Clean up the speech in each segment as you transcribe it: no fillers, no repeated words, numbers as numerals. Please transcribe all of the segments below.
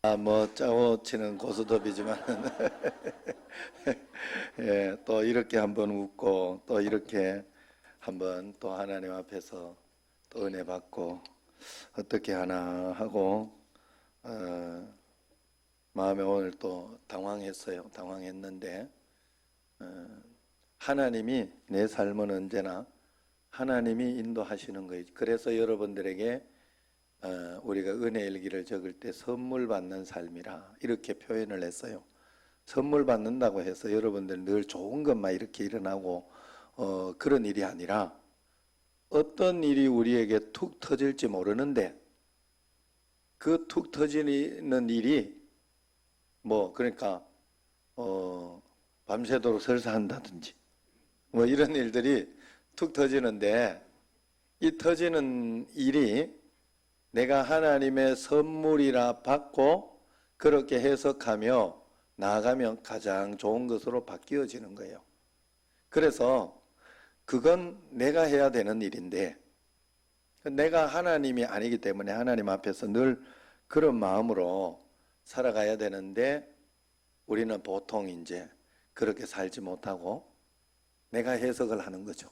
뭐 짜고 치는 고스톱이지만 예, 또 이렇게 한번 웃고 또 이렇게 한번 또 하나님 앞에서 또 은혜 받고 어떻게 하나 하고 마음에 오늘 또 당황했어요. 당황했는데 하나님이 내 삶은 언제나 하나님이 인도하시는 거예요. 그래서 여러분들에게 우리가 은혜 일기를 적을 때 선물 받는 삶이라 이렇게 표현을 했어요. 선물 받는다고 해서 여러분들 늘 좋은 것만 이렇게 일어나고 그런 일이 아니라 어떤 일이 우리에게 툭 터질지 모르는데 그 툭 터지는 일이 뭐 그러니까 밤새도록 설사한다든지 뭐 이런 일들이 툭 터지는데 이 터지는 일이 내가 하나님의 선물이라 받고 그렇게 해석하며 나아가면 가장 좋은 것으로 바뀌어지는 거예요. 그래서 그건 내가 해야 되는 일인데 내가 하나님이 아니기 때문에 하나님 앞에서 늘 그런 마음으로 살아가야 되는데 우리는 보통 이제 그렇게 살지 못하고 내가 해석을 하는 거죠.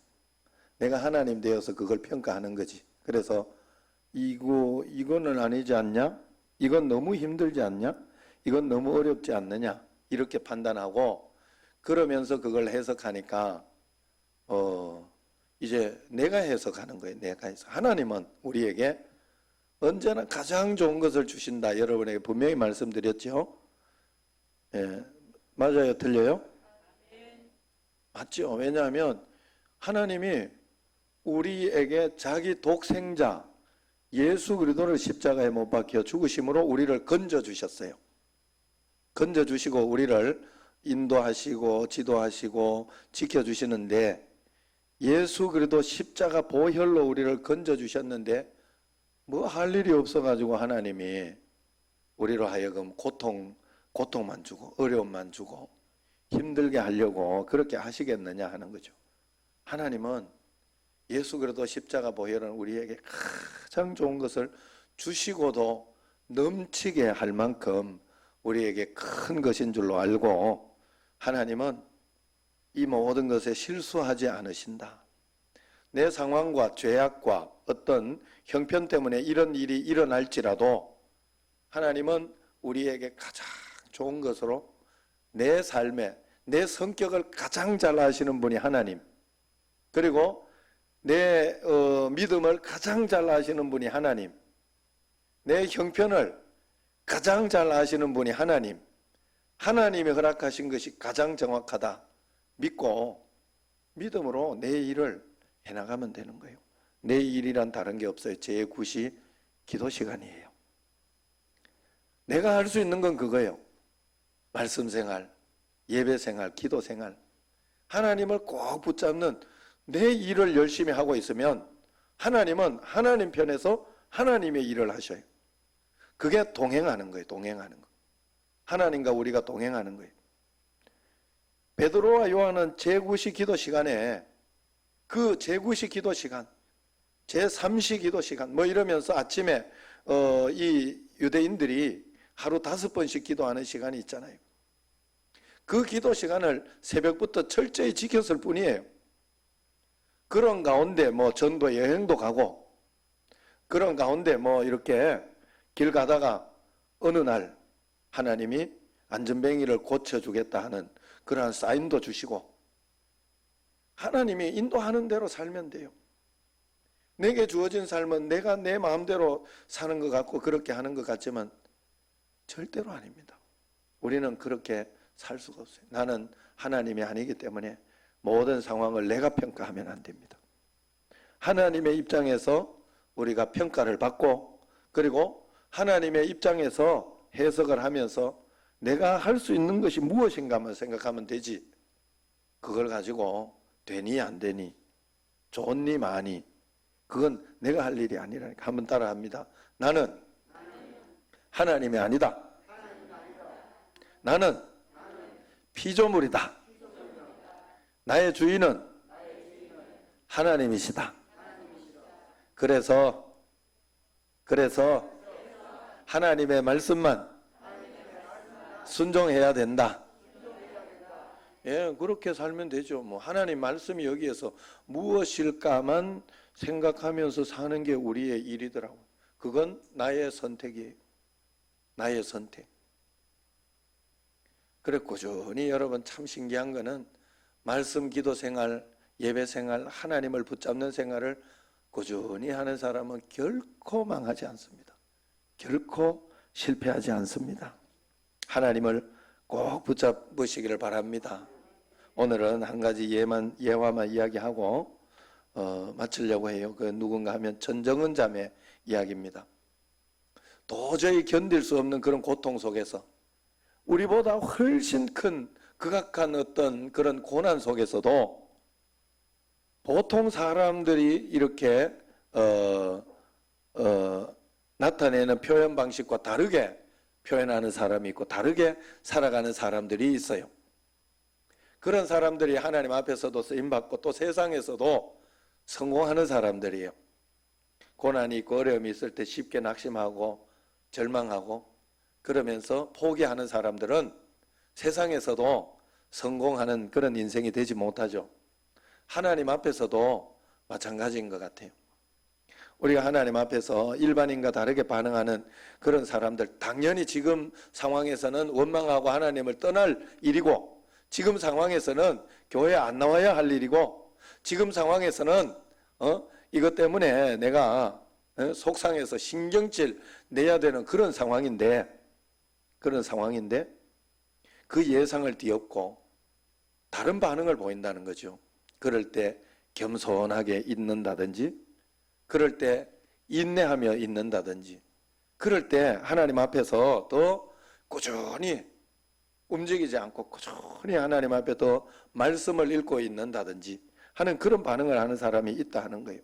내가 하나님 되어서 그걸 평가하는 거지. 그래서 이거는 아니지 않냐? 이건 너무 힘들지 않냐? 이건 너무 어렵지 않느냐? 이렇게 판단하고 그러면서 그걸 해석하니까 이제 내가 해석하는 거예요. 내가 해석. 하나님은 우리에게 언제나 가장 좋은 것을 주신다. 여러분에게 분명히 말씀드렸죠? 예, 맞아요? 틀려요? 맞죠? 왜냐하면 하나님이 우리에게 자기 독생자 예수 그리스도를 십자가에 못 박혀 죽으심으로 우리를 건져주셨어요. 건져주시고 우리를 인도하시고 지도하시고 지켜주시는데 예수 그리스도 십자가 보혈로 우리를 건져주셨는데 뭐 할 일이 없어가지고 하나님이 우리로 하여금 고통만 주고 어려움만 주고 힘들게 하려고 그렇게 하시겠느냐 하는 거죠. 하나님은 예수 그리스도 십자가 보혈은 우리에게 가장 좋은 것을 주시고도 넘치게 할 만큼 우리에게 큰 것인 줄로 알고 하나님은 이 모든 것에 실수하지 않으신다. 내 상황과 죄악과 어떤 형편 때문에 이런 일이 일어날지라도 하나님은 우리에게 가장 좋은 것으로 내 삶에 내 성격을 가장 잘 아시는 분이 하나님, 그리고 내 믿음을 가장 잘 아시는 분이 하나님, 내 형편을 가장 잘 아시는 분이 하나님, 하나님이 허락하신 것이 가장 정확하다 믿고 믿음으로 내 일을 해나가면 되는 거예요. 내 일이란 다른 게 없어요. 제9시 기도 시간이에요. 내가 할 수 있는 건 그거예요. 말씀 생활, 예배 생활, 기도 생활. 하나님을 꼭 붙잡는 내 일을 열심히 하고 있으면 하나님은 하나님 편에서 하나님의 일을 하셔요. 그게 동행하는 거예요. 동행하는 거. 하나님과 우리가 동행하는 거예요. 베드로와 요한은 제9시 기도 시간에 그 제9시 기도 시간, 제3시 기도 시간 뭐 이러면서 아침에 이 유대인들이 하루 5번씩 기도하는 시간이 있잖아요. 그 기도 시간을 새벽부터 철저히 지켰을 뿐이에요. 그런 가운데 뭐 전도 여행도 가고 그런 가운데 뭐 이렇게 길 가다가 어느 날 하나님이 안전뱅이를 고쳐주겠다 하는 그러한 사인도 주시고 하나님이 인도하는 대로 살면 돼요. 내게 주어진 삶은 내가 내 마음대로 사는 것 같고 그렇게 하는 것 같지만 절대로 아닙니다. 우리는 그렇게 살 수가 없어요. 나는 하나님이 아니기 때문에 모든 상황을 내가 평가하면 안 됩니다. 하나님의 입장에서 우리가 평가를 받고 그리고 하나님의 입장에서 해석을 하면서 내가 할 수 있는 것이 무엇인가만 생각하면 되지 그걸 가지고 되니 안 되니 좋니 많이 그건 내가 할 일이 아니라니까. 한번 따라 합니다. 나는 하나님이 아니다. 나는 피조물이다. 나의 주인은 하나님이시다. 그래서 하나님의 말씀만 순종해야 된다. 예, 그렇게 살면 되죠. 뭐 하나님 말씀이 여기에서 무엇일까만 생각하면서 사는 게 우리의 일이더라고. 그건 나의 선택이에요. 나의 선택. 그래 꾸준히 여러분 참 신기한 거는 말씀 기도 생활, 예배 생활, 하나님을 붙잡는 생활을 꾸준히 하는 사람은 결코 망하지 않습니다. 결코 실패하지 않습니다. 하나님을 꼭 붙잡으시기를 바랍니다. 오늘은 한 가지 예화만 이야기하고 마치려고 해요. 그 누군가 하면 전정은 자매 이야기입니다. 도저히 견딜 수 없는 그런 고통 속에서 우리보다 훨씬 큰 극악한 어떤 그런 고난 속에서도 보통 사람들이 이렇게 나타내는 표현 방식과 다르게 표현하는 사람이 있고 다르게 살아가는 사람들이 있어요. 그런 사람들이 하나님 앞에서도 쓰임받고 또 세상에서도 성공하는 사람들이에요. 고난이 있고 어려움이 있을 때 쉽게 낙심하고 절망하고 그러면서 포기하는 사람들은 세상에서도 성공하는 그런 인생이 되지 못하죠. 하나님 앞에서도 마찬가지인 것 같아요. 우리가 하나님 앞에서 일반인과 다르게 반응하는 그런 사람들, 당연히 지금 상황에서는 원망하고 하나님을 떠날 일이고, 지금 상황에서는 교회에 안 나와야 할 일이고, 지금 상황에서는 이것 때문에 내가 속상해서 신경질 내야 되는 그런 상황인데 그 예상을 뒤엎고 다른 반응을 보인다는 거죠. 그럴 때 겸손하게 있는다든지, 그럴 때 인내하며 있는다든지, 그럴 때 하나님 앞에서 더 꾸준히 움직이지 않고 꾸준히 하나님 앞에 더 말씀을 읽고 있는다든지 하는 그런 반응을 하는 사람이 있다 하는 거예요.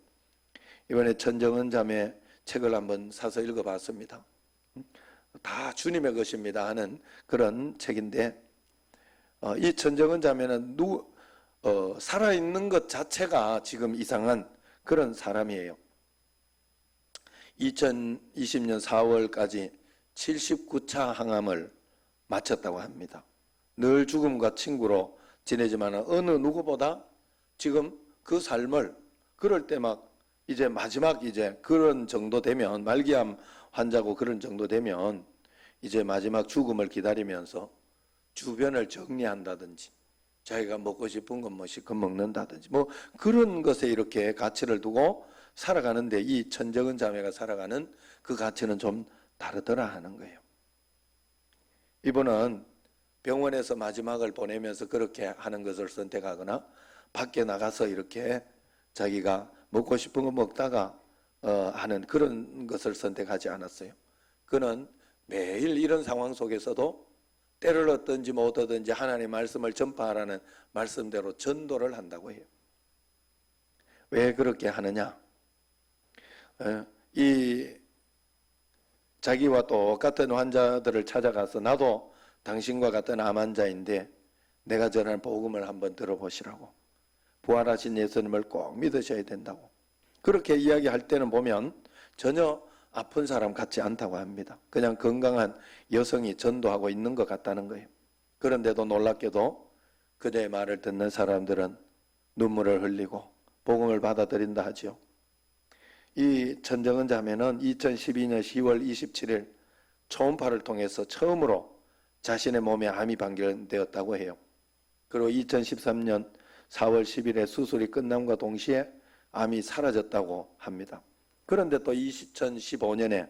이번에 전정은 자매 책을 한번 사서 읽어봤습니다. 다 주님의 것입니다 하는 그런 책인데, 이 전정은 자매는 살아있는 것 자체가 지금 이상한 그런 사람이에요. 2020년 4월까지 79차 항암을 마쳤다고 합니다. 늘 죽음과 친구로 지내지만 어느 누구보다 지금 그 삶을 그럴 때 막 이제 마지막 이제 그런 정도 되면, 말기암 환자고 그런 정도 되면 이제 마지막 죽음을 기다리면서 주변을 정리한다든지 자기가 먹고 싶은 건 뭐 실컷 먹는다든지 뭐 그런 것에 이렇게 가치를 두고 살아가는데, 이 전정은 자매가 살아가는 그 가치는 좀 다르더라 하는 거예요. 이분은 병원에서 마지막을 보내면서 그렇게 하는 것을 선택하거나 밖에 나가서 이렇게 자기가 먹고 싶은 거 먹다가 하는 그런 것을 선택하지 않았어요. 그는 매일 이런 상황 속에서도 때를 얻든지 못 얻든지 하나님의 말씀을 전파하라는 말씀대로 전도를 한다고 해요. 왜 그렇게 하느냐? 이 자기와 똑같은 환자들을 찾아가서 나도 당신과 같은 암 환자인데 내가 전하는 복음을 한번 들어보시라고, 부활하신 예수님을 꼭 믿으셔야 된다고 그렇게 이야기할 때는 보면 전혀 아픈 사람 같지 않다고 합니다. 그냥 건강한 여성이 전도하고 있는 것 같다는 거예요. 그런데도 놀랍게도 그대의 말을 듣는 사람들은 눈물을 흘리고 복음을 받아들인다 하죠. 이 전정은 자매는 2012년 10월 27일 초음파를 통해서 처음으로 자신의 몸에 암이 발견되었다고 해요. 그리고 2013년 4월 10일에 수술이 끝남과 동시에 암이 사라졌다고 합니다. 그런데 또 2015년에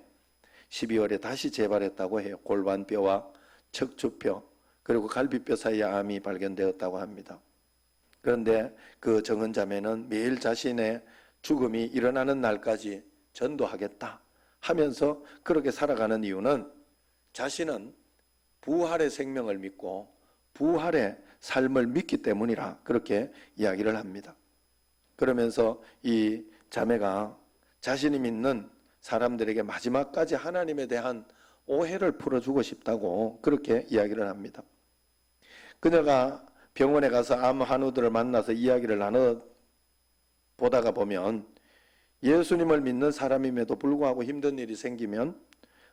12월에 다시 재발했다고 해요. 골반뼈와 척추뼈 그리고 갈비뼈 사이에 암이 발견되었다고 합니다. 그런데 그 정은 자매는 매일 자신의 죽음이 일어나는 날까지 전도하겠다 하면서 그렇게 살아가는 이유는 자신은 부활의 생명을 믿고 부활의 삶을 믿기 때문이라 그렇게 이야기를 합니다. 그러면서 이 자매가 자신이 믿는 사람들에게 마지막까지 하나님에 대한 오해를 풀어주고 싶다고 그렇게 이야기를 합니다. 그녀가 병원에 가서 암 환우들을 만나서 이야기를 보다가 보면 예수님을 믿는 사람임에도 불구하고 힘든 일이 생기면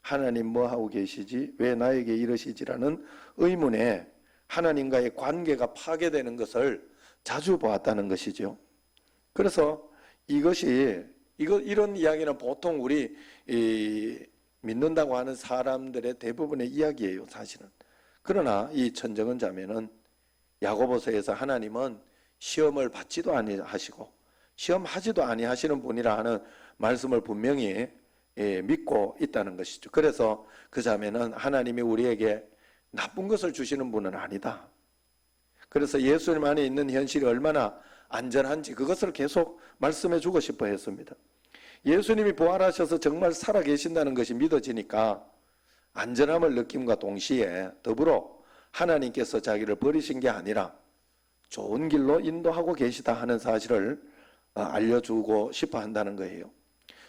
하나님 뭐 하고 계시지? 왜 나에게 이러시지라는 의문에 하나님과의 관계가 파괴되는 것을 자주 보았다는 것이죠. 그래서 이런 이야기는 보통 우리 믿는다고 하는 사람들의 대부분의 이야기예요, 사실은. 그러나 이 천정은 자매는 야고보서에서 하나님은 시험을 받지도 아니하시고 시험하지도 아니하시는 분이라 하는 말씀을 분명히 믿고 있다는 것이죠. 그래서 그 자매는 하나님이 우리에게 나쁜 것을 주시는 분은 아니다. 그래서 예수님 안에 있는 현실이 얼마나 안전한지 그것을 계속 말씀해 주고 싶어 했습니다. 예수님이 부활하셔서 정말 살아계신다는 것이 믿어지니까 안전함을 느낌과 동시에 더불어 하나님께서 자기를 버리신 게 아니라 좋은 길로 인도하고 계시다 하는 사실을 알려주고 싶어 한다는 거예요.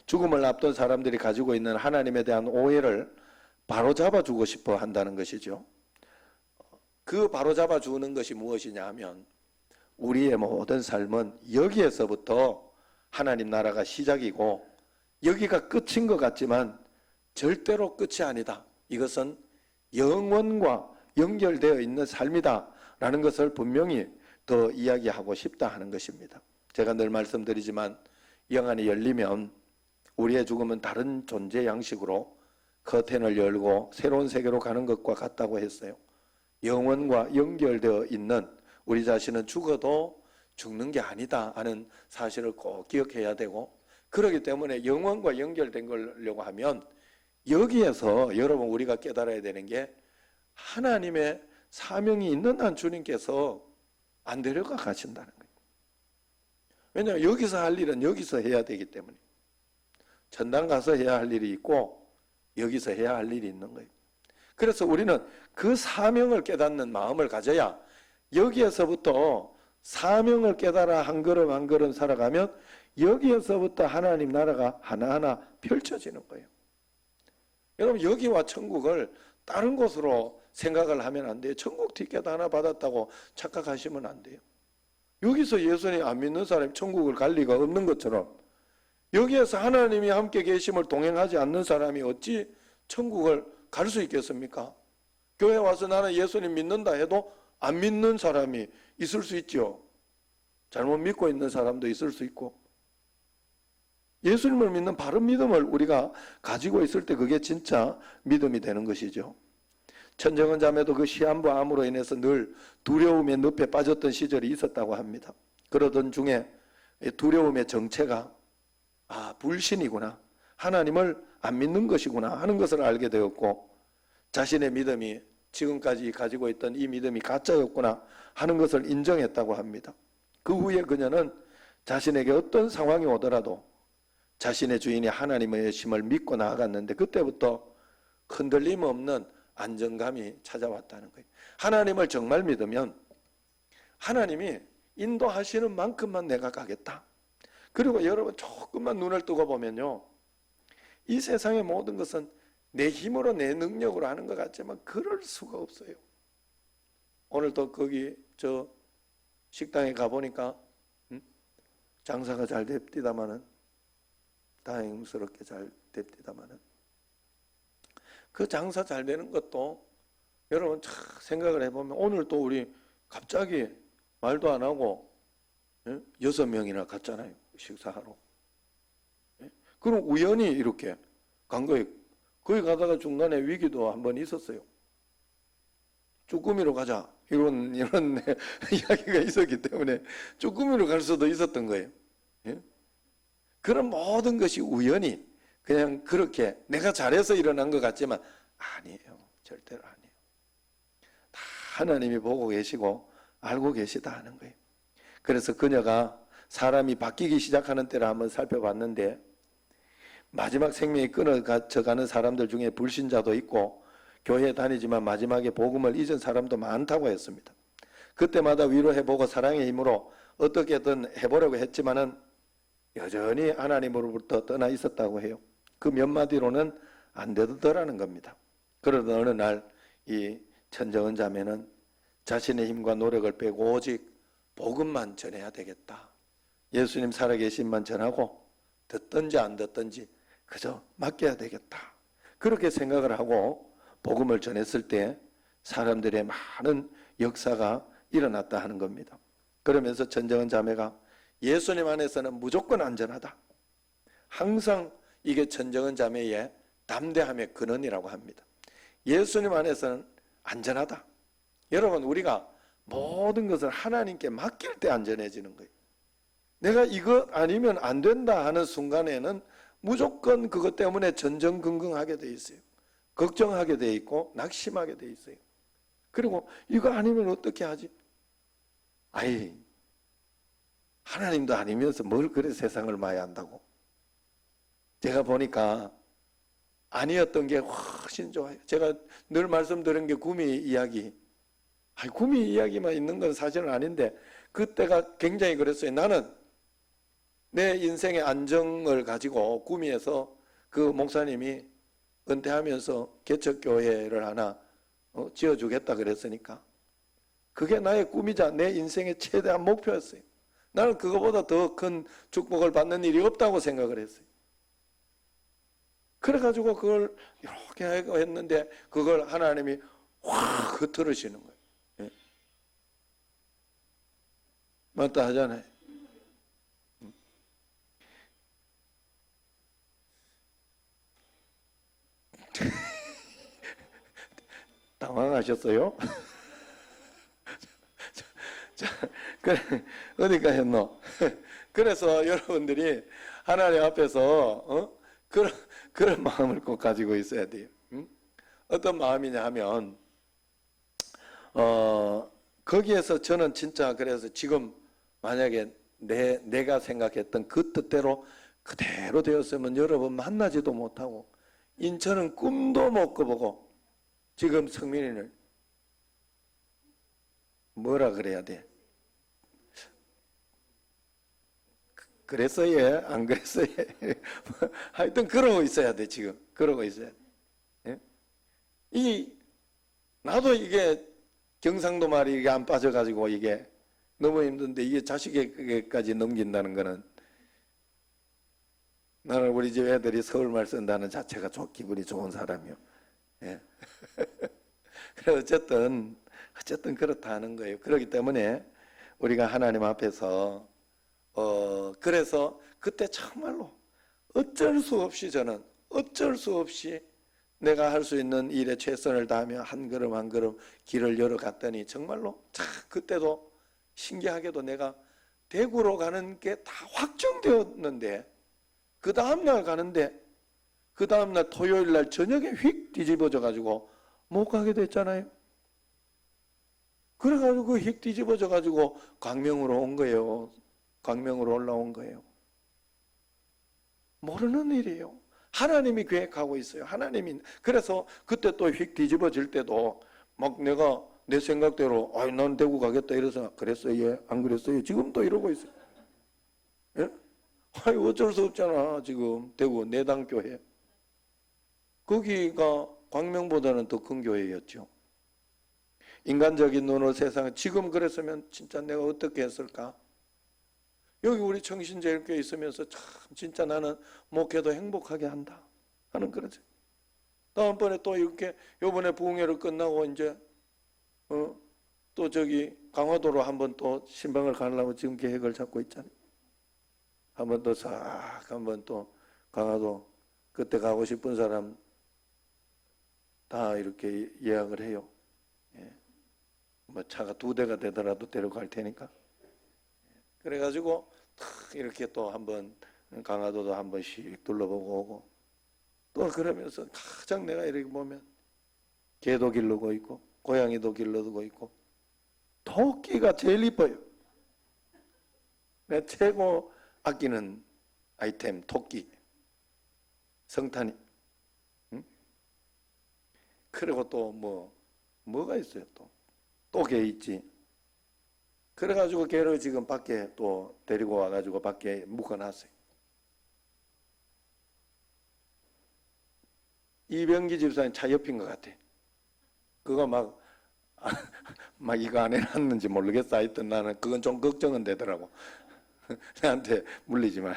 죽음을 앞둔 사람들이 가지고 있는 하나님에 대한 오해를 바로잡아주고 싶어 한다는 것이죠. 그 바로잡아주는 것이 무엇이냐 하면 우리의 모든 삶은 여기에서부터 하나님 나라가 시작이고 여기가 끝인 것 같지만 절대로 끝이 아니다. 이것은 영원과 연결되어 있는 삶이다 라는 것을 분명히 더 이야기하고 싶다 하는 것입니다. 제가 늘 말씀드리지만 영안이 열리면 우리의 죽음은 다른 존재 양식으로 커튼을 열고 새로운 세계로 가는 것과 같다고 했어요. 영원과 연결되어 있는 우리 자신은 죽어도 죽는 게 아니다 하는 사실을 꼭 기억해야 되고, 그렇기 때문에 영원과 연결된 거려고 하면 여기에서 여러분 우리가 깨달아야 되는 게 하나님의 사명이 있는 한 주님께서 안 데려가 가신다는 거예요. 왜냐하면 여기서 할 일은 여기서 해야 되기 때문에. 천당 가서 해야 할 일이 있고 여기서 해야 할 일이 있는 거예요. 그래서 우리는 그 사명을 깨닫는 마음을 가져야 여기에서부터 사명을 깨달아 한 걸음 한 걸음 살아가면 여기에서부터 하나님 나라가 하나하나 펼쳐지는 거예요. 여러분 여기와 천국을 다른 곳으로 생각을 하면 안 돼요. 천국 티켓 하나 받았다고 착각하시면 안 돼요. 여기서 예수님 안 믿는 사람이 천국을 갈 리가 없는 것처럼 여기에서 하나님이 함께 계심을 동행하지 않는 사람이 어찌 천국을 갈 수 있겠습니까? 교회 와서 나는 예수님 믿는다 해도 안 믿는 사람이 있을 수 있죠. 잘못 믿고 있는 사람도 있을 수 있고, 예수님을 믿는 바른 믿음을 우리가 가지고 있을 때 그게 진짜 믿음이 되는 것이죠. 천정은 자매도 그 시한부 암으로 인해서 늘 두려움의 늪에 빠졌던 시절이 있었다고 합니다. 그러던 중에 두려움의 정체가 불신이구나, 하나님을 안 믿는 것이구나 하는 것을 알게 되었고, 자신의 믿음이 지금까지 가지고 있던 이 믿음이 가짜였구나 하는 것을 인정했다고 합니다. 그 후에 그녀는 자신에게 어떤 상황이 오더라도 자신의 주인이 하나님의 심을 믿고 나아갔는데 그때부터 흔들림 없는 안정감이 찾아왔다는 거예요. 하나님을 정말 믿으면 하나님이 인도하시는 만큼만 내가 가겠다. 그리고 여러분 조금만 눈을 뜨고 보면요, 이 세상의 모든 것은 내 힘으로 내 능력으로 하는 것 같지만 그럴 수가 없어요. 오늘도 거기 저 식당에 가보니까 장사가 잘 됩디다마는, 다행스럽게 잘 됩디다마는, 그 장사 잘 되는 것도 여러분 참 생각을 해보면 오늘 또 우리 갑자기 말도 안 하고 6명이나 갔잖아요, 식사하러. 그럼 우연히 이렇게 간 거예요. 거기 가다가 중간에 위기도 한번 있었어요. 쭈꾸미로 가자 이런 이야기가 있었기 때문에 쭈꾸미로 갈 수도 있었던 거예요. 그런 모든 것이 우연히 그냥 그렇게 내가 잘해서 일어난 것 같지만 아니에요. 절대로 아니에요. 다 하나님이 보고 계시고 알고 계시다 하는 거예요. 그래서 그녀가 사람이 바뀌기 시작하는 때를 한번 살펴봤는데, 마지막 생명이 끊어져가는 사람들 중에 불신자도 있고 교회 다니지만 마지막에 복음을 잊은 사람도 많다고 했습니다. 그때마다 위로해보고 사랑의 힘으로 어떻게든 해보려고 했지만은 여전히 하나님으로부터 떠나 있었다고 해요. 그 몇 마디로는 안 되더라는 겁니다. 그러던 어느 날 이 천정은 자매는 자신의 힘과 노력을 빼고 오직 복음만 전해야 되겠다. 예수님 살아계신만 전하고 듣든지 안 듣든지 그저 맡겨야 되겠다. 그렇게 생각을 하고 복음을 전했을 때 사람들의 많은 역사가 일어났다 하는 겁니다. 그러면서 전정은 자매가 예수님 안에서는 무조건 안전하다. 항상 이게 전정은 자매의 담대함의 근원이라고 합니다. 예수님 안에서는 안전하다. 여러분, 우리가 모든 것을 하나님께 맡길 때 안전해지는 거예요. 내가 이거 아니면 안 된다 하는 순간에는 무조건 그것 때문에 전전긍긍하게 돼 있어요. 걱정하게 돼 있고 낙심하게 돼 있어요. 그리고 이거 아니면 어떻게 하지? 아이, 하나님도 아니면서 뭘 그래 세상을 마야 한다고. 제가 보니까 아니었던 게 훨씬 좋아요. 제가 늘 말씀드린 게 구미 이야기. 구미 이야기만 있는 건 사실은 아닌데 그때가 굉장히 그랬어요. 나는 내 인생의 안정을 가지고 구미에서 그 목사님이 은퇴하면서 개척교회를 하나 지어주겠다 그랬으니까 그게 나의 꿈이자 내 인생의 최대한 목표였어요. 나는 그거보다 더 큰 축복을 받는 일이 없다고 생각을 했어요. 그래가지고 그걸 이렇게 했는데 그걸 하나님이 확 흐트러시는 거예요. 예. 맞다 하잖아요. 당황하셨어요? 그래, 어디가 했노? 그래서 여러분들이 하나님 앞에서 그런 마음을 꼭 가지고 있어야 돼요. 어떤 마음이냐 하면 거기에서 저는 진짜 그래서 지금 만약에 내가 생각했던 그 뜻대로 그대로 되었으면 여러분 만나지도 못하고 인천은 꿈도 못 꿔보고 지금 성민이를 뭐라 그래야 돼? 그랬어요? 예? 안 그랬어요? 예? 하여튼 그러고 있어야 돼. 지금 그러고 있어야 돼. 예? 나도 이게 경상도 말이 이게 안 빠져가지고 이게 너무 힘든데 이게 자식에게까지 넘긴다는 거는 나는 우리 집 애들이 서울말 쓴다는 자체가 기분이 좋은 사람이요. 예. 그래 어쨌든 그렇다는 거예요. 그렇기 때문에 우리가 하나님 앞에서 그래서 그때 정말로 어쩔 수 없이 저는 어쩔 수 없이 내가 할 수 있는 일에 최선을 다하며 한 걸음 한 걸음 길을 열어갔더니 정말로 그때도 신기하게도 내가 대구로 가는 게 다 확정되었는데 그 다음날 가는데 그 다음날 토요일날 저녁에 휙 뒤집어져 가지고 못 가게 됐잖아요. 그래가지고 휙 뒤집어져 가지고 광명으로 온 거예요. 광명으로 올라온 거예요. 모르는 일이에요. 하나님이 계획하고 있어요. 하나님이. 그래서 그때 또 휙 뒤집어질 때도 막 내가 내 생각대로 난 대구 가겠다 이래서 그랬어요? 예? 안 그랬어요? 지금 또 이러고 있어요. 예? 어쩔 수 없잖아. 지금 대구 내당교회 거기가 광명보다는 더 큰 교회였죠. 인간적인 눈으로 세상에 지금 그랬으면 진짜 내가 어떻게 했을까? 여기 우리 청신제일교회 있으면서 참 진짜 나는 목회도 행복하게 한다 하는 거죠. 다음번에 또 이렇게 요번에 부흥회를 끝나고 이제 또 저기 강화도로 한번 또 신방을 가려고 지금 계획을 잡고 있잖아요. 한번 또 싹 한번 또 강화도 그때 가고 싶은 사람 다 이렇게 예약을 해요. 예. 뭐 차가 2대가 되더라도 데려갈 테니까. 그래가지고 이렇게 또 한번 강화도도 한 번씩 둘러보고 오고 또 그러면서 가장 내가 이렇게 보면 개도 기르고 있고 고양이도 길러두고 있고 토끼가 제일 이뻐요. 내 최고 아끼는 아이템 토끼 성탄이. 응? 그리고 또 뭐가 있어요. 또 개 있지. 그래가지고 걔를 지금 밖에 또 데리고 와가지고 밖에 묶어놨어요. 이병기 집사님 차 옆인 것 같아. 그거 막 이거 안 해놨는지 모르겠어. 하여튼 나는 그건 좀 걱정은 되더라고. 나한테 물리지 마.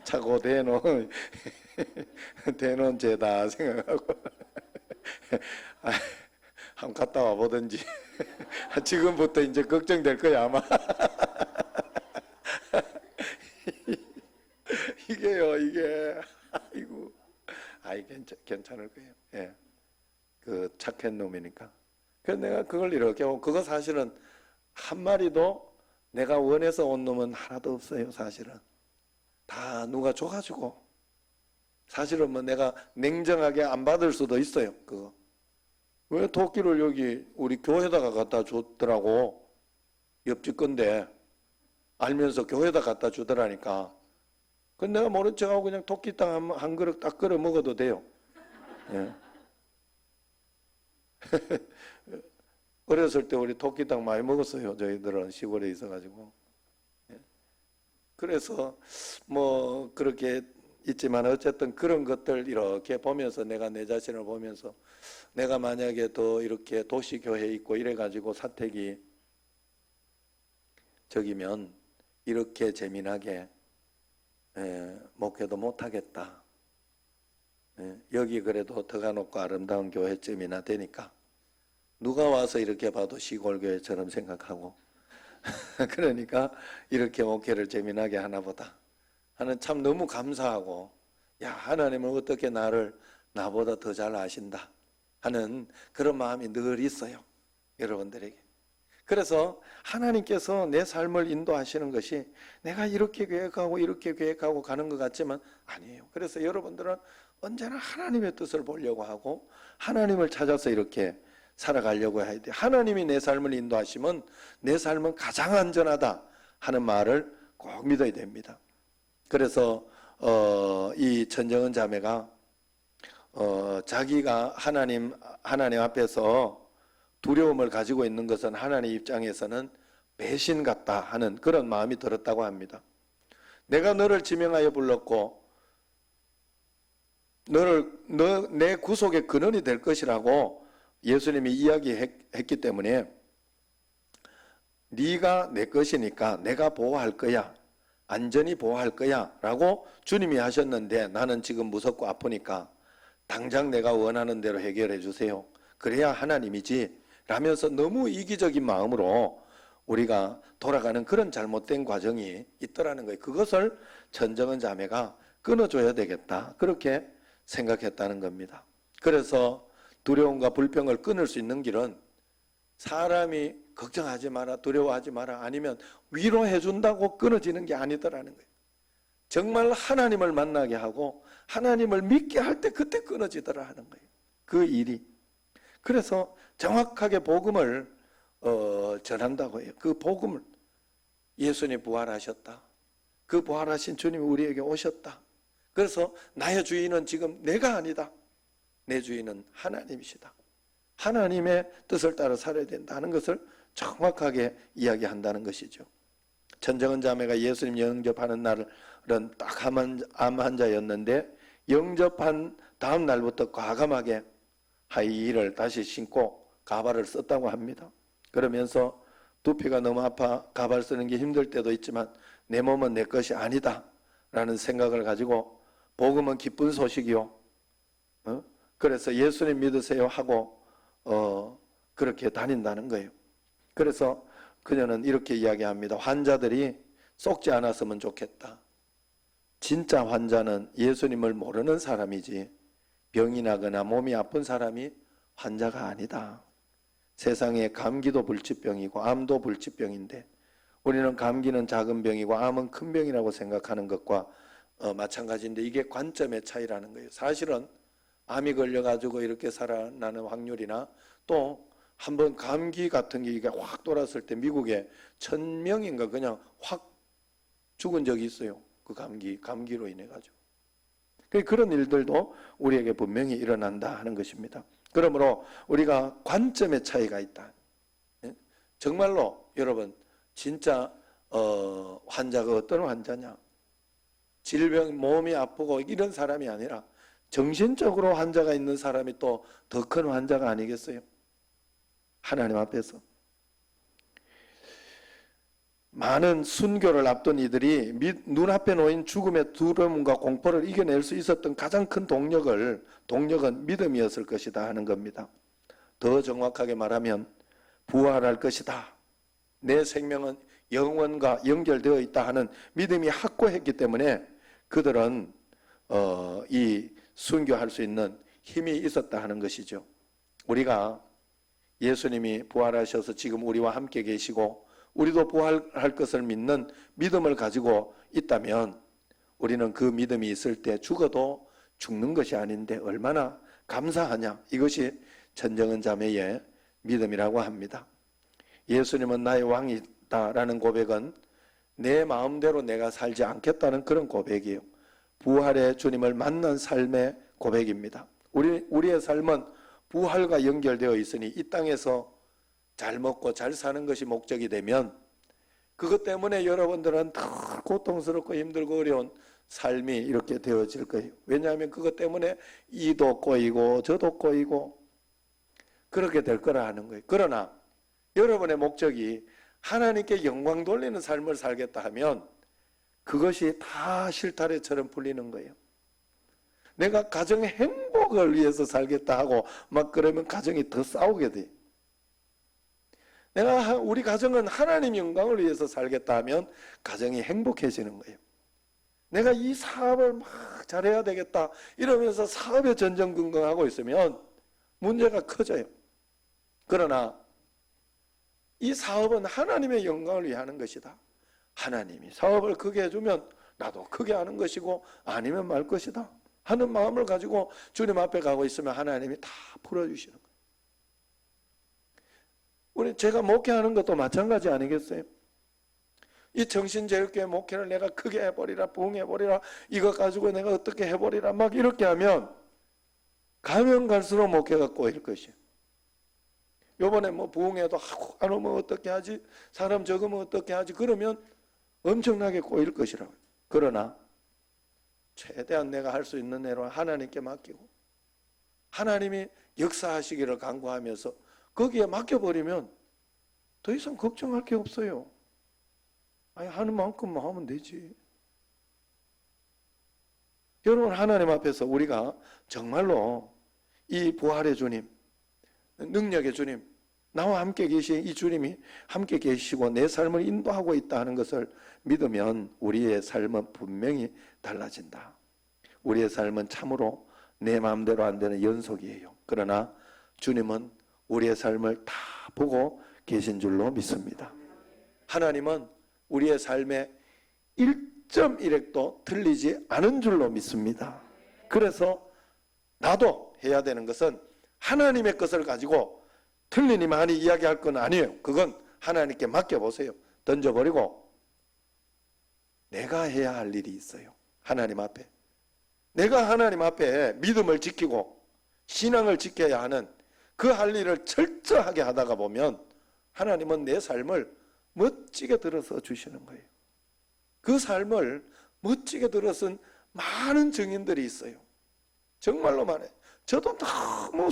차 고대놓 대놓은 죄다 생각하고 아, 한번 갔다 와 보든지. 지금부터 이제 걱정될 거야 아마. 이게요, 이게 아이고, 괜찮을 거예요. 예, 그 착한 놈이니까. 그래서 내가 그걸 이렇게 하고, 그거 사실은 한 마리도 내가 원해서 온 놈은 하나도 없어요. 사실은 다 누가 줘가지고. 사실은 뭐 내가 냉정하게 안 받을 수도 있어요. 그거 왜 토끼를 여기 우리 교회다가 갖다 줬더라고. 옆집 건데 알면서 교회다 갖다 주더라니까. 근데 내가 모른 척하고 그냥 토끼탕 한 그릇 딱 끓여 먹어도 돼요. 예. 어렸을 때 우리 토끼탕 많이 먹었어요. 저희들은 시골에 있어가지고. 예. 그래서 뭐 그렇게 있지만 어쨌든 그런 것들 이렇게 보면서 내가 내 자신을 보면서 내가 만약에 더 이렇게 도시교회에 있고 이래가지고 사택이 저기면 이렇게 재미나게 목회도 못하겠다. 여기 그래도 더가놓고 아름다운 교회쯤이나 되니까 누가 와서 이렇게 봐도 시골교회처럼 생각하고 그러니까 이렇게 목회를 재미나게 하나보다 하는 참 너무 감사하고, 야, 하나님은 어떻게 나를 나보다 더 잘 아신다 하는 그런 마음이 늘 있어요, 여러분들에게. 그래서 하나님께서 내 삶을 인도하시는 것이 내가 이렇게 계획하고 이렇게 계획하고 가는 것 같지만 아니에요. 그래서 여러분들은 언제나 하나님의 뜻을 보려고 하고 하나님을 찾아서 이렇게 살아가려고 해야 돼요. 하나님이 내 삶을 인도하시면 내 삶은 가장 안전하다 하는 말을 꼭 믿어야 됩니다. 그래서 이 천정은 자매가 자기가 하나님 앞에서 두려움을 가지고 있는 것은 하나님 입장에서는 배신 같다 하는 그런 마음이 들었다고 합니다. 내가 너를 지명하여 불렀고 내 구속의 근원이 될 것이라고 예수님이 이야기했기 때문에 네가 내 것이니까 내가 보호할 거야. 안전히 보호할 거야 라고 주님이 하셨는데 나는 지금 무섭고 아프니까 당장 내가 원하는 대로 해결해 주세요. 그래야 하나님이지 라면서 너무 이기적인 마음으로 우리가 돌아가는 그런 잘못된 과정이 있더라는 거예요. 그것을 천정은 자매가 끊어줘야 되겠다 그렇게 생각했다는 겁니다. 그래서 두려움과 불평을 끊을 수 있는 길은 사람이 걱정하지 마라, 두려워하지 마라, 아니면 위로해 준다고 끊어지는 게 아니더라는 거예요. 정말 하나님을 만나게 하고 하나님을 믿게 할 때 그때 끊어지더라 하는 거예요. 그 일이. 그래서 정확하게 복음을 전한다고 해요. 그 복음을 예수님 부활하셨다. 그 부활하신 주님이 우리에게 오셨다. 그래서 나의 주인은 지금 내가 아니다. 내 주인은 하나님이시다. 하나님의 뜻을 따라 살아야 된다는 것을 정확하게 이야기한다는 것이죠. 천정은 자매가 예수님 영접하는 날은 딱 암 환자였는데 영접한 다음 날부터 과감하게 하이힐을 다시 신고 가발을 썼다고 합니다. 그러면서 두피가 너무 아파 가발 쓰는 게 힘들 때도 있지만 내 몸은 내 것이 아니다 라는 생각을 가지고 복음은 기쁜 소식이요. 그래서 예수님 믿으세요 하고 그렇게 다닌다는 거예요. 그래서 그녀는 이렇게 이야기합니다. 환자들이 속지 않았으면 좋겠다. 진짜 환자는 예수님을 모르는 사람이지 병이 나거나 몸이 아픈 사람이 환자가 아니다. 세상에 감기도 불치병이고 암도 불치병인데 우리는 감기는 작은 병이고 암은 큰 병이라고 생각하는 것과 마찬가지인데 이게 관점의 차이라는 거예요. 사실은 암이 걸려가지고 이렇게 살아나는 확률이나 또 한번 감기 같은 게 이게 확 돌았을 때 미국에 1000명인가 그냥 확 죽은 적이 있어요. 그 감기로 인해 가지고. 그런 일들도 우리에게 분명히 일어난다 하는 것입니다. 그러므로 우리가 관점의 차이가 있다. 정말로 여러분 진짜 환자가 어떤 환자냐? 질병, 몸이 아프고 이런 사람이 아니라 정신적으로 환자가 있는 사람이 또 더 큰 환자가 아니겠어요? 하나님 앞에서. 많은 순교를 앞둔 이들이 눈앞에 놓인 죽음의 두려움과 공포를 이겨낼 수 있었던 가장 큰 동력은 믿음이었을 것이다 하는 겁니다. 더 정확하게 말하면 부활할 것이다. 내 생명은 영원과 연결되어 있다 하는 믿음이 확고했기 때문에 그들은 이 순교할 수 있는 힘이 있었다 하는 것이죠. 우리가 예수님이 부활하셔서 지금 우리와 함께 계시고 우리도 부활할 것을 믿는 믿음을 가지고 있다면 우리는 그 믿음이 있을 때 죽어도 죽는 것이 아닌데 얼마나 감사하냐. 이것이 전정은 자매의 믿음이라고 합니다. 예수님은 나의 왕이다라는 고백은 내 마음대로 내가 살지 않겠다는 그런 고백이에요. 부활의 주님을 만난 삶의 고백입니다. 우리의 삶은 부활과 연결되어 있으니 이 땅에서 잘 먹고 잘 사는 것이 목적이 되면 그것 때문에 여러분들은 더 고통스럽고 힘들고 어려운 삶이 이렇게 되어질 거예요. 왜냐하면 그것 때문에 이도 꼬이고 저도 꼬이고 그렇게 될 거라 하는 거예요. 그러나 여러분의 목적이 하나님께 영광 돌리는 삶을 살겠다 하면 그것이 다 실타래처럼 풀리는 거예요. 내가 가정의 행복을 위해서 살겠다 하고 막 그러면 가정이 더 싸우게 돼. 우리 가정은 하나님 영광을 위해서 살겠다 하면 가정이 행복해지는 거예요. 내가 이 사업을 막 잘해야 되겠다 이러면서 사업에 전전긍긍하고 있으면 문제가 커져요. 그러나 이 사업은 하나님의 영광을 위해 하는 것이다. 하나님이 사업을 크게 해주면 나도 크게 하는 것이고 아니면 말 것이다 하는 마음을 가지고 주님 앞에 가고 있으면 하나님이 다 풀어주시는 거예요. 제가 목회하는 것도 마찬가지 아니겠어요? 이 정신제일교회 목회를 내가 크게 해버리라, 부흥해버리라, 이거 가지고 내가 어떻게 해버리라 막 이렇게 하면 가면 갈수록 목회가 꼬일 것이에요. 요번에 뭐 부흥회도 하고 안 오면 어떻게 하지? 사람 적으면 어떻게 하지? 그러면 엄청나게 꼬일 것이라고요. 그러나 최대한 내가 할 수 있는 대로 하나님께 맡기고 하나님이 역사하시기를 간구하면서 거기에 맡겨버리면 더 이상 걱정할 게 없어요. 아니 하는 만큼만 하면 되지. 여러분 하나님 앞에서 우리가 정말로 이 부활의 주님, 능력의 주님, 나와 함께 계신 이 주님이 함께 계시고 내 삶을 인도하고 있다 하는 것을 믿으면 우리의 삶은 분명히 달라진다. 우리의 삶은 참으로 내 마음대로 안 되는 연속이에요. 그러나 주님은 우리의 삶을 다 보고 계신 줄로 믿습니다. 하나님은 우리의 삶에 1.1획도 틀리지 않은 줄로 믿습니다. 그래서 나도 해야 되는 것은 하나님의 것을 가지고 틀리니 많이 이야기할 건 아니에요. 그건 하나님께 맡겨보세요. 던져버리고 내가 해야 할 일이 있어요. 하나님 앞에. 내가 하나님 앞에 믿음을 지키고 신앙을 지켜야 하는 그 할 일을 철저하게 하다가 보면 하나님은 내 삶을 멋지게 들어서 주시는 거예요. 그 삶을 멋지게 들어선 많은 증인들이 있어요. 정말로 많아요. 저도 너무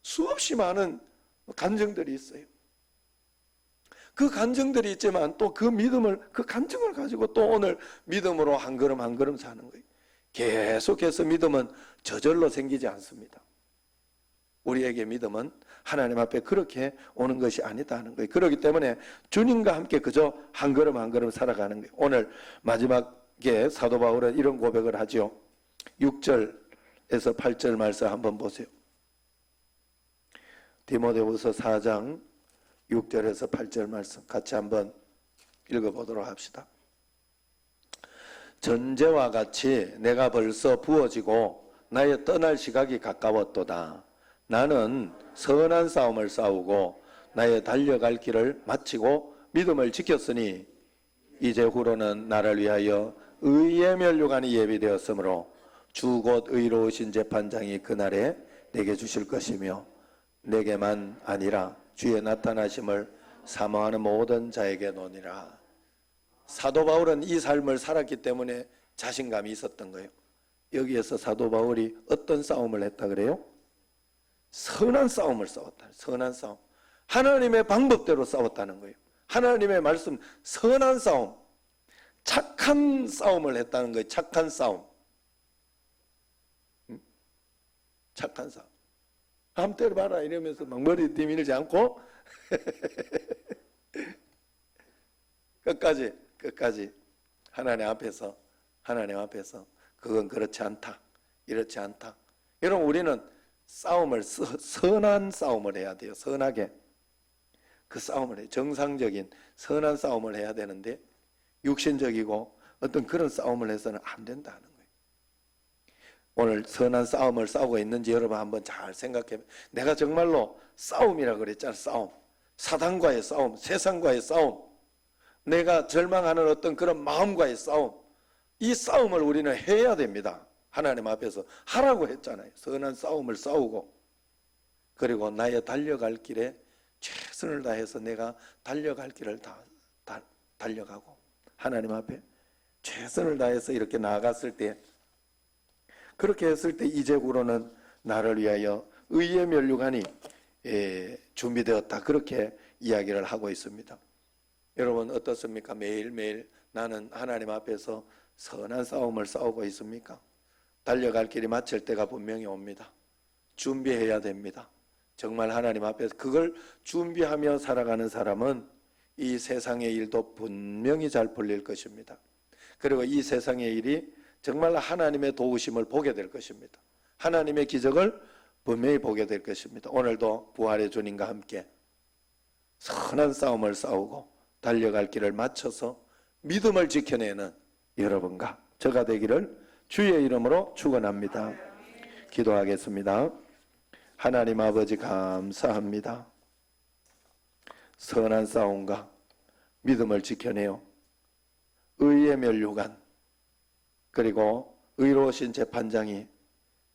수없이 많은 간증들이 있어요. 그 간증들이 있지만 또 그 간증을 가지고 또 오늘 믿음으로 한 걸음 한 걸음 사는 거예요. 계속해서 믿음은 저절로 생기지 않습니다. 우리에게 믿음은 하나님 앞에 그렇게 오는 것이 아니다 하는 거예요. 그렇기 때문에 주님과 함께 그저 한 걸음 한 걸음 살아가는 거예요. 오늘 마지막에 사도 바울은 이런 고백을 하죠. 6절에서 8절 말씀 한번 보세요. 디모데후서 4장 6절에서 8절 말씀 같이 한번 읽어보도록 합시다. 전제와 같이 내가 벌써 부어지고 나의 떠날 시각이 가까웠도다. 나는 선한 싸움을 싸우고 나의 달려갈 길을 마치고 믿음을 지켰으니 이제 후로는 나를 위하여 의의 면류관이 예비되었으므로 주 곧 의로우신 재판장이 그날에 내게 주실 것이며 내게만 아니라 주의 나타나심을 사모하는 모든 자에게 노니라. 사도 바울은 이 삶을 살았기 때문에 자신감이 있었던 거예요. 여기에서 사도 바울이 어떤 싸움을 했다 그래요? 선한 싸움을 싸웠다. 선한 싸움. 하나님의 방법대로 싸웠다는 거예요. 하나님의 말씀, 선한 싸움, 착한 싸움을 했다는 거예요. 착한 싸움. 착한 싸움. 한번 때려봐라 이러면서 막 머리 뒤밀지 않고 끝까지 하나님 앞에서 그건 그렇지 않다, 이렇지 않다. 여러분, 우리는 싸움을 선한 싸움을 해야 돼요. 선하게 그 싸움을 해요. 정상적인 선한 싸움을 해야 되는데 육신적이고 어떤 그런 싸움을 해서는 안 된다는 거예요. 오늘 선한 싸움을 싸우고 있는지 여러분 한번 잘 생각해. 내가 정말로 싸움이라 그랬잖아. 싸움, 사단과의 싸움, 세상과의 싸움, 내가 절망하는 어떤 그런 마음과의 싸움, 이 싸움을 우리는 해야 됩니다. 하나님 앞에서 하라고 했잖아요. 선한 싸움을 싸우고, 그리고 나의 달려갈 길에 최선을 다해서 내가 달려갈 길을 다 달려가고 하나님 앞에 최선을 다해서 이렇게 나아갔을 때, 그렇게 했을 때 이제부로는 나를 위하여 의의 면류관이 준비되었다, 그렇게 이야기를 하고 있습니다. 여러분 어떻습니까? 매일매일 나는 하나님 앞에서 선한 싸움을 싸우고 있습니까? 달려갈 길이 마칠 때가 분명히 옵니다. 준비해야 됩니다. 정말 하나님 앞에서 그걸 준비하며 살아가는 사람은 이 세상의 일도 분명히 잘 풀릴 것입니다. 그리고 이 세상의 일이 정말 하나님의 도우심을 보게 될 것입니다. 하나님의 기적을 분명히 보게 될 것입니다. 오늘도 부활의 주님과 함께 선한 싸움을 싸우고 달려갈 길을 맞춰서 믿음을 지켜내는 여러분과 저가 되기를 주의 이름으로 축원합니다. 기도하겠습니다. 하나님 아버지, 감사합니다. 선한 싸움과 믿음을 지켜내요 의의 면류관, 그리고 의로우신 재판장이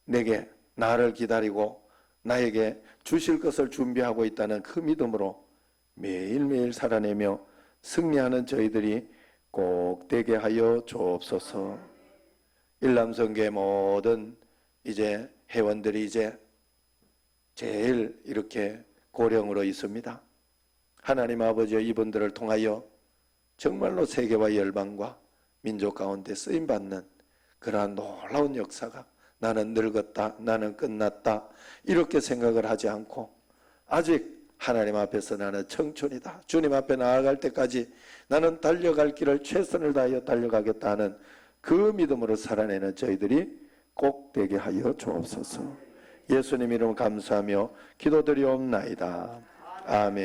내게 나를 기다리고 나에게 주실 것을 준비하고 있다는 그 믿음으로 매일매일 살아내며 승리하는 저희들이 꼭 되게 하여 주옵소서. 일남성교회 모든 이제 회원들이 이제 제일 이렇게 고령으로 있습니다. 하나님 아버지여, 이분들을 통하여 정말로 세계와 열방과 민족 가운데 쓰임받는 그러한 놀라운 역사가, 나는 늙었다, 나는 끝났다, 이렇게 생각을 하지 않고 아직 하나님 앞에서 나는 청춘이다, 주님 앞에 나아갈 때까지 나는 달려갈 길을 최선을 다하여 달려가겠다 하는 그 믿음으로 살아내는 저희들이 꼭 되게 하여 주옵소서. 예수님 이름 감사하며 기도드리옵나이다. 아멘.